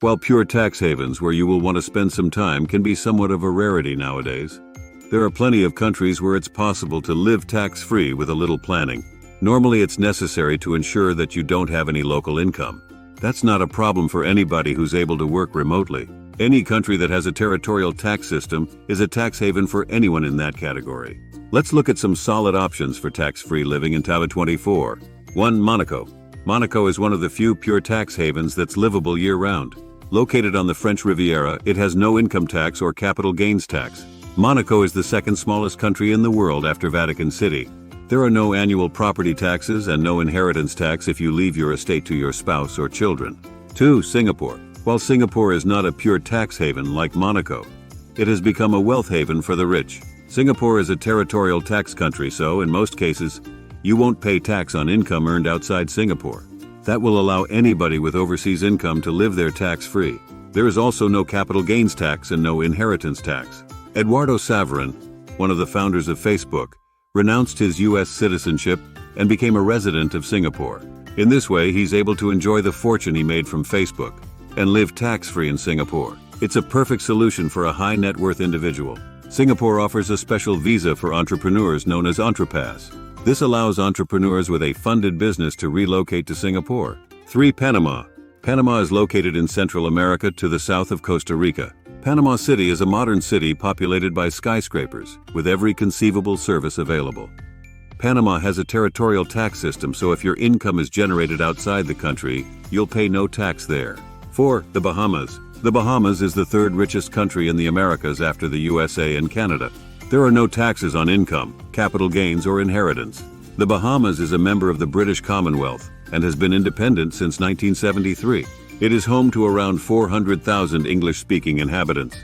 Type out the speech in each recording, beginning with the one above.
While pure tax havens where you will want to spend some time can be somewhat of a rarity nowadays, there are plenty of countries where it's possible to live tax-free with a little planning. Normally it's necessary to ensure that you don't have any local income. That's not a problem for anybody who's able to work remotely. Any country that has a territorial tax system is a tax haven for anyone in that category. Let's look at some solid options for tax-free living in Tab 24. 1. Monaco. Monaco is one of the few pure tax havens that's livable year-round. Located on the French Riviera, it has no income tax or capital gains tax. Monaco is the second smallest country in the world after Vatican City. There are no annual property taxes and no inheritance tax if you leave your estate to your spouse or children. 2. Singapore. While Singapore is not a pure tax haven like Monaco, it has become a wealth haven for the rich. Singapore is a territorial tax country, so in most cases, you won't pay tax on income earned outside Singapore. That will allow anybody with overseas income to live there tax-free. There is also no capital gains tax and no inheritance tax. Eduardo Saverin, one of the founders of Facebook, renounced his U.S. citizenship and became a resident of Singapore. In this way, he's able to enjoy the fortune he made from Facebook and live tax-free in Singapore. It's a perfect solution for a high net worth individual. Singapore offers a special visa for entrepreneurs known as EntrePass. This allows entrepreneurs with a funded business to relocate to Singapore. 3. Panama. Panama is located in Central America to the south of Costa Rica. Panama City is a modern city populated by skyscrapers, with every conceivable service available. Panama has a territorial tax system, so if your income is generated outside the country, you'll pay no tax there. 4. The Bahamas. The Bahamas is the third richest country in the Americas after the USA and Canada. There are no taxes on income, capital gains, or inheritance. The Bahamas is a member of the British Commonwealth and has been independent since 1973. It is home to around 400,000 English-speaking inhabitants.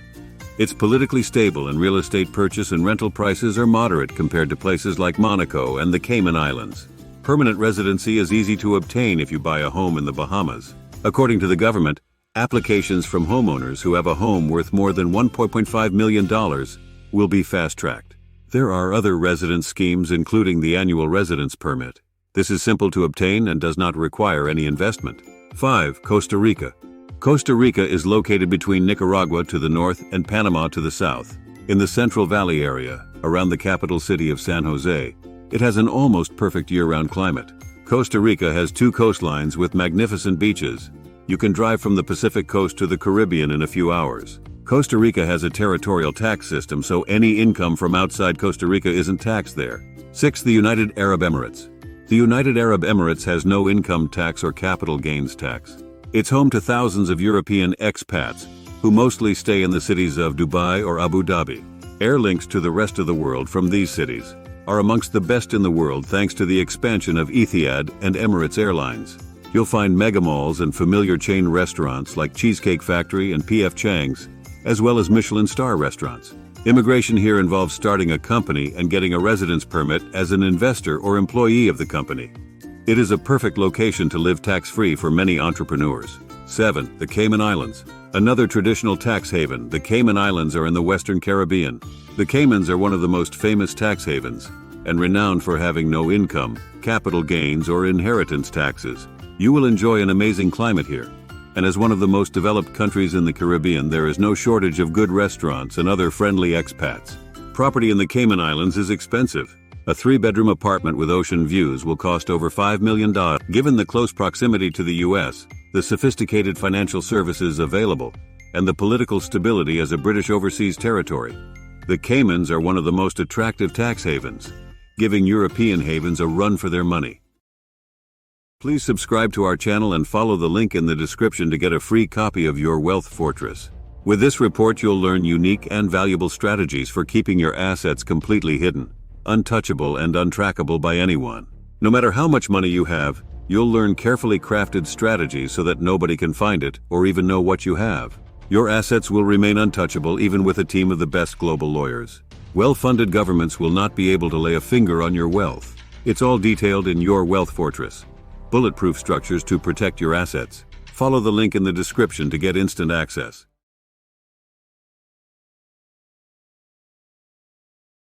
It's politically stable and real estate purchase and rental prices are moderate compared to places like Monaco and the Cayman Islands. Permanent residency is easy to obtain if you buy a home in the Bahamas. According to the government, applications from homeowners who have a home worth more than $1.5 million will be fast-tracked. There are other residence schemes including the annual residence permit. This is simple to obtain and does not require any investment. 5. Costa Rica. Costa Rica is located between Nicaragua to the north and Panama to the south. In the Central Valley area, around the capital city of San Jose, it has an almost perfect year-round climate. Costa Rica has 2 coastlines with magnificent beaches. You can drive from the Pacific coast to the Caribbean in a few hours. Costa Rica has a territorial tax system, so any income from outside Costa Rica isn't taxed there. 6. The United Arab Emirates. The United Arab Emirates has no income tax or capital gains tax. It's home to thousands of European expats who mostly stay in the cities of Dubai or Abu Dhabi. Air links to the rest of the world from these cities are amongst the best in the world thanks to the expansion of Etihad and Emirates Airlines. You'll find mega malls and familiar chain restaurants like Cheesecake Factory and P.F. Chang's, as well as Michelin star restaurants. Immigration here involves starting a company and getting a residence permit as an investor or employee of the company. It is a perfect location to live tax-free for many entrepreneurs. 7. The Cayman Islands. Another traditional tax haven, the Cayman Islands are in the Western Caribbean. The Caymans are one of the most famous tax havens and renowned for having no income, capital gains, or inheritance taxes. You will enjoy an amazing climate here. And as one of the most developed countries in the Caribbean, there is no shortage of good restaurants and other friendly expats. Property in the Cayman Islands is expensive. A 3-bedroom apartment with ocean views will cost over $5 million. Given the close proximity to the U.S., the sophisticated financial services available, and the political stability as a British overseas territory, the Caymans are one of the most attractive tax havens, giving European havens a run for their money. Please subscribe to our channel and follow the link in the description to get a free copy of Your Wealth Fortress. With this report, you'll learn unique and valuable strategies for keeping your assets completely hidden, untouchable and untrackable by anyone. No matter how much money you have, you'll learn carefully crafted strategies so that nobody can find it or even know what you have. Your assets will remain untouchable even with a team of the best global lawyers. Well-funded governments will not be able to lay a finger on your wealth. It's all detailed in Your Wealth Fortress. Bulletproof structures to protect your assets. Follow the link in the description to get instant access.